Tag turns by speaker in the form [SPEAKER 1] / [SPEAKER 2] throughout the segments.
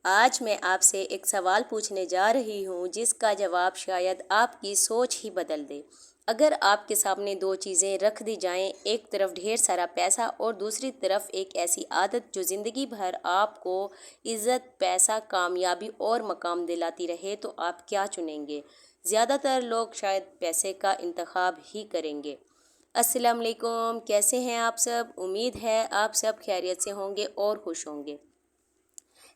[SPEAKER 1] آج میں آپ سے ایک سوال پوچھنے جا رہی ہوں جس کا جواب شاید آپ کی سوچ ہی بدل دے۔ اگر آپ کے سامنے دو چیزیں رکھ دی جائیں، ایک طرف ڈھیر سارا پیسہ اور دوسری طرف ایک ایسی عادت جو زندگی بھر آپ کو عزت، پیسہ، کامیابی اور مقام دلاتی رہے، تو آپ کیا چنیں گے؟ زیادہ تر لوگ شاید پیسے کا انتخاب ہی کریں گے۔ السلام علیکم، کیسے ہیں آپ سب؟ امید ہے آپ سب خیریت سے ہوں گے اور خوش ہوں گے۔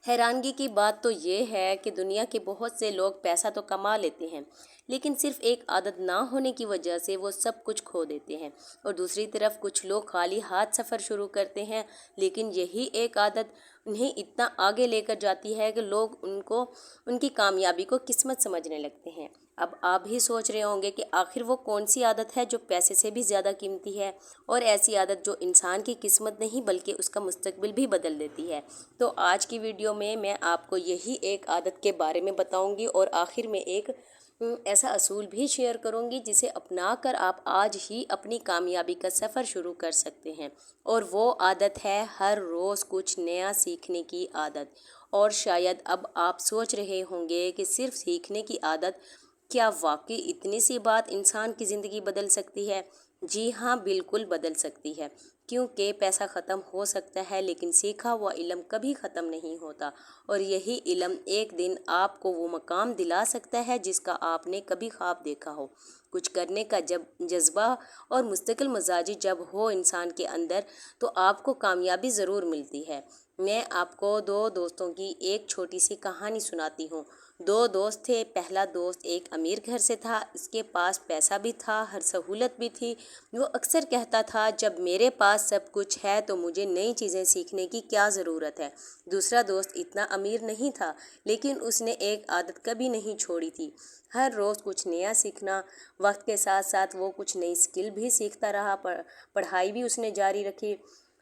[SPEAKER 1] حیرانگی کی بات تو یہ ہے کہ دنیا کے بہت سے لوگ پیسہ تو کما لیتے ہیں، لیکن صرف ایک عادت نہ ہونے کی وجہ سے وہ سب کچھ کھو دیتے ہیں، اور دوسری طرف کچھ لوگ خالی ہاتھ سفر شروع کرتے ہیں، لیکن یہی ایک عادت انہیں اتنا آگے لے کر جاتی ہے کہ لوگ ان کی کامیابی کو قسمت سمجھنے لگتے ہیں۔ اب آپ بھی سوچ رہے ہوں گے کہ آخر وہ کون سی عادت ہے جو پیسے سے بھی زیادہ قیمتی ہے، اور ایسی عادت جو انسان کی قسمت نہیں بلکہ اس کا مستقبل بھی بدل دیتی ہے۔ تو آج کی ویڈیو میں آپ کو یہی ایک عادت کے بارے میں بتاؤں گی، اور آخر میں ایک ایسا اصول بھی شیئر کروں گی جسے اپنا کر آپ آج ہی اپنی کامیابی کا سفر شروع کر سکتے ہیں، اور وہ عادت ہے ہر روز کچھ نیا سیکھنے کی عادت۔ اور شاید اب آپ سوچ رہے ہوں گے کہ صرف سیکھنے کی عادت، کیا واقعی اتنی سی بات انسان کی زندگی بدل سکتی ہے؟ جی ہاں، بالکل بدل سکتی ہے، کیونکہ پیسہ ختم ہو سکتا ہے لیکن سیکھا ہوا علم کبھی ختم نہیں ہوتا، اور یہی علم ایک دن آپ کو وہ مقام دلا سکتا ہے جس کا آپ نے کبھی خواب دیکھا ہو۔ کچھ کرنے کا جب جذبہ اور مستقل مزاجی جب ہو انسان کے اندر، تو آپ کو کامیابی ضرور ملتی ہے۔ میں آپ کو دو دوستوں کی ایک چھوٹی سی کہانی سناتی ہوں۔ دو دوست تھے۔ پہلا دوست ایک امیر گھر سے تھا، اس کے پاس پیسہ بھی تھا، ہر سہولت بھی تھی۔ وہ اکثر کہتا تھا، جب میرے پاس سب کچھ ہے تو مجھے نئی چیزیں سیکھنے کی کیا ضرورت ہے۔ دوسرا دوست اتنا امیر نہیں تھا، لیکن اس نے ایک عادت کبھی نہیں چھوڑی تھی، ہر روز کچھ نیا سیکھنا۔ وقت کے ساتھ ساتھ وہ کچھ نئی اسکل بھی سیکھتا رہا، پڑھائی بھی اس نے جاری رکھی۔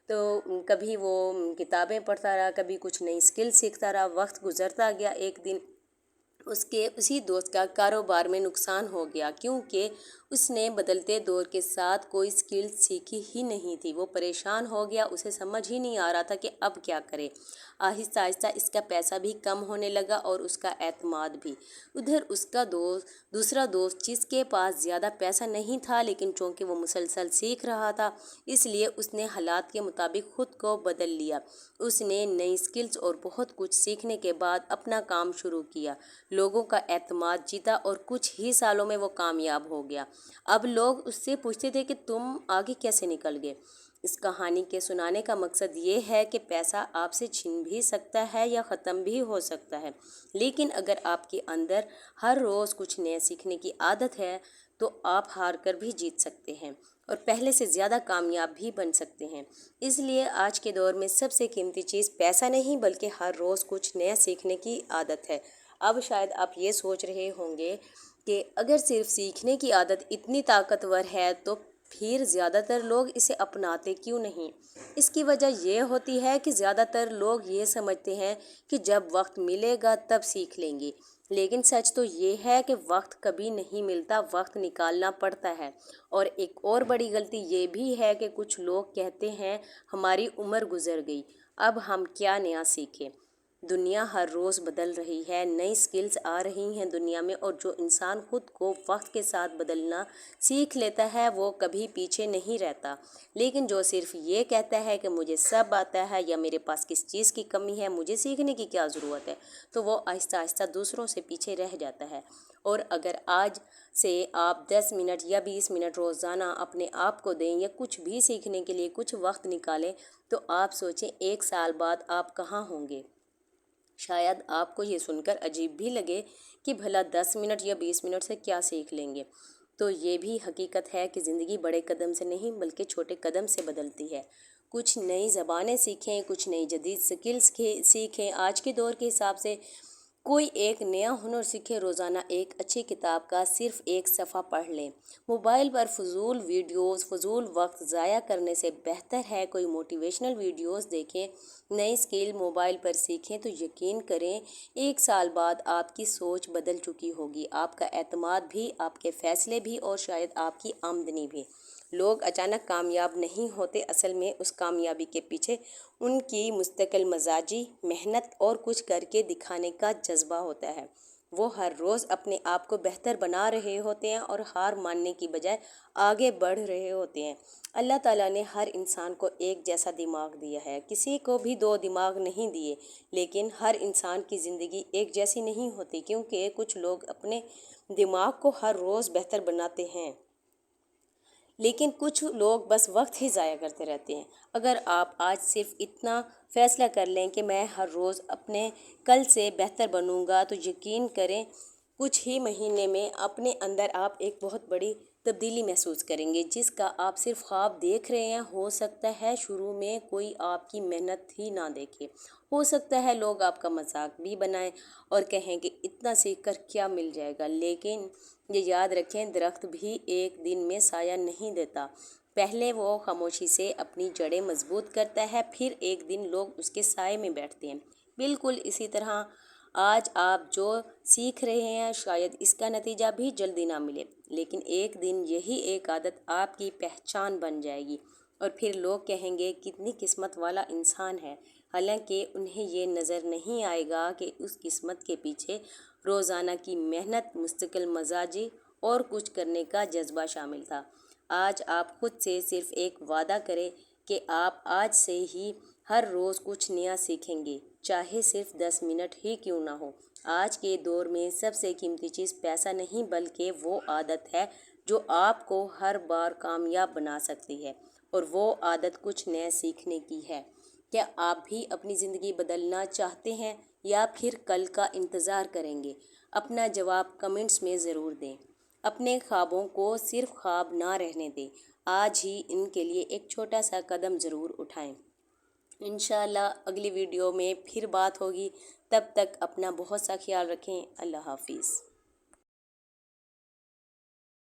[SPEAKER 1] تو کبھی وہ کتابیں پڑھتا رہا، کبھی کچھ نئی اسکل سیکھتا رہا۔ وقت گزرتا گیا، ایک دن اسی دوست کا کاروبار میں نقصان ہو گیا، کیونکہ اس نے بدلتے دور کے ساتھ کوئی اسکل سیکھی ہی نہیں تھی۔ وہ پریشان ہو گیا، اسے سمجھ ہی نہیں آ رہا تھا کہ اب کیا کرے۔ آہستہ آہستہ اس کا پیسہ بھی کم ہونے لگا اور اس کا اعتماد بھی۔ ادھر اس کا دوسرا دوست جس کے پاس زیادہ پیسہ نہیں تھا، لیکن چونکہ وہ مسلسل سیکھ رہا تھا، اس لیے اس نے حالات کے مطابق خود کو بدل لیا۔ اس نے نئی اسکلز اور بہت کچھ سیکھنے کے بعد اپنا کام شروع کیا، لوگوں کا اعتماد جیتا، اور کچھ ہی سالوں میں وہ کامیاب ہو گیا۔ اب لوگ اس سے پوچھتے تھے کہ تم آگے کیسے نکل گئے؟ اس کہانی کے سنانے کا مقصد یہ ہے کہ پیسہ آپ سے چھن بھی سکتا ہے یا ختم بھی ہو سکتا ہے، لیکن اگر آپ کے اندر ہر روز کچھ نیا سیکھنے کی عادت ہے تو آپ ہار کر بھی جیت سکتے ہیں، اور پہلے سے زیادہ کامیاب بھی بن سکتے ہیں۔ اس لیے آج کے دور میں سب سے قیمتی چیز پیسہ نہیں بلکہ ہر روز کچھ نیا سیکھنے کی عادت ہے۔ اب شاید آپ یہ سوچ رہے ہوں گے کہ اگر صرف سیکھنے کی عادت اتنی طاقتور ہے تو پھر زیادہ تر لوگ اسے اپناتے کیوں نہیں؟ اس کی وجہ یہ ہوتی ہے کہ زیادہ تر لوگ یہ سمجھتے ہیں کہ جب وقت ملے گا تب سیکھ لیں گے، لیکن سچ تو یہ ہے کہ وقت کبھی نہیں ملتا، وقت نکالنا پڑتا ہے۔ اور ایک اور بڑی غلطی یہ بھی ہے کہ کچھ لوگ کہتے ہیں، ہماری عمر گزر گئی، اب ہم کیا نیا سیکھیں۔ دنیا ہر روز بدل رہی ہے، نئی سکلز آ رہی ہیں دنیا میں، اور جو انسان خود کو وقت کے ساتھ بدلنا سیکھ لیتا ہے وہ کبھی پیچھے نہیں رہتا، لیکن جو صرف یہ کہتا ہے کہ مجھے سب آتا ہے یا میرے پاس کس چیز کی کمی ہے، مجھے سیکھنے کی کیا ضرورت ہے، تو وہ آہستہ آہستہ دوسروں سے پیچھے رہ جاتا ہے۔ اور اگر آج سے آپ 10 منٹ یا 20 منٹ روزانہ اپنے آپ کو دیں یا کچھ بھی سیکھنے کے لیے کچھ وقت نکالیں، تو آپ سوچیں 1 سال بعد آپ کہاں ہوں گے؟ شاید آپ کو یہ سن کر عجیب بھی لگے کہ بھلا 10 منٹ یا 20 منٹ سے کیا سیکھ لیں گے؟ تو یہ بھی حقیقت ہے کہ زندگی بڑے قدم سے نہیں بلکہ چھوٹے قدم سے بدلتی ہے۔ کچھ نئی زبانیں سیکھیں، کچھ نئی جدید سکلز سیکھیں، آج کے دور کے حساب سے کوئی ایک نیا ہنر سیکھیں، روزانہ ایک اچھی کتاب کا صرف ایک صفحہ پڑھ لیں۔ موبائل پر فضول ویڈیوز، فضول وقت ضائع کرنے سے بہتر ہے کوئی موٹیویشنل ویڈیوز دیکھیں، نئی اسکل موبائل پر سیکھیں، تو یقین کریں 1 سال بعد آپ کی سوچ بدل چکی ہوگی، آپ کا اعتماد بھی، آپ کے فیصلے بھی، اور شاید آپ کی آمدنی بھی۔ لوگ اچانک کامیاب نہیں ہوتے، اصل میں اس کامیابی کے پیچھے ان کی مستقل مزاجی محنت اور کچھ کر کے دکھانے کا جذبہ ہوتا ہے۔ وہ ہر روز اپنے آپ کو بہتر بنا رہے ہوتے ہیں اور ہار ماننے کی بجائے آگے بڑھ رہے ہوتے ہیں۔ اللہ تعالیٰ نے ہر انسان کو ایک جیسا دماغ دیا ہے، کسی کو بھی دو دماغ نہیں دیے، لیکن ہر انسان کی زندگی ایک جیسی نہیں ہوتی، کیونکہ کچھ لوگ اپنے دماغ کو ہر روز بہتر بناتے ہیں، لیکن کچھ لوگ بس وقت ہی ضائع کرتے رہتے ہیں۔ اگر آپ آج صرف اتنا فیصلہ کر لیں کہ میں ہر روز اپنے کل سے بہتر بنوں گا، تو یقین کریں کچھ ہی مہینے میں اپنے اندر آپ ایک بہت بڑی تبدیلی محسوس کریں گے، جس کا آپ صرف خواب دیکھ رہے ہیں۔ ہو سکتا ہے شروع میں کوئی آپ کی محنت ہی نہ دیکھے، ہو سکتا ہے لوگ آپ کا مذاق بھی بنائیں اور کہیں کہ اتنا سیکھ کر کیا مل جائے گا، لیکن یہ یاد رکھیں درخت بھی ایک دن میں سایہ نہیں دیتا، پہلے وہ خاموشی سے اپنی جڑیں مضبوط کرتا ہے، پھر ایک دن لوگ اس کے سائے میں بیٹھتے ہیں۔ بالکل اسی طرح آج آپ جو سیکھ رہے ہیں شاید اس کا نتیجہ بھی جلدی نہ ملے، لیکن ایک دن یہی ایک عادت آپ کی پہچان بن جائے گی اور پھر لوگ کہیں گے کتنی قسمت والا انسان ہے، حالانکہ انہیں یہ نظر نہیں آئے گا کہ اس قسمت کے پیچھے روزانہ کی محنت، مستقل مزاجی اور کچھ کرنے کا جذبہ شامل تھا۔ آج آپ خود سے صرف ایک وعدہ کریں کہ آپ آج سے ہی ہر روز کچھ نیا سیکھیں گے، چاہے صرف 10 منٹ ہی کیوں نہ ہو۔ آج کے دور میں سب سے قیمتی چیز پیسہ نہیں بلکہ وہ عادت ہے جو آپ کو ہر بار کامیاب بنا سکتی ہے، اور وہ عادت کچھ نیا سیکھنے کی ہے۔ کیا آپ بھی اپنی زندگی بدلنا چاہتے ہیں یا پھر کل کا انتظار کریں گے؟ اپنا جواب کمنٹس میں ضرور دیں۔ اپنے خوابوں کو صرف خواب نہ رہنے دیں، آج ہی ان کے لیے ایک چھوٹا سا قدم ضرور اٹھائیں۔ انشاءاللہ اگلی ویڈیو میں پھر بات ہوگی، تب تک اپنا بہت سا خیال رکھیں۔ اللہ حافظ۔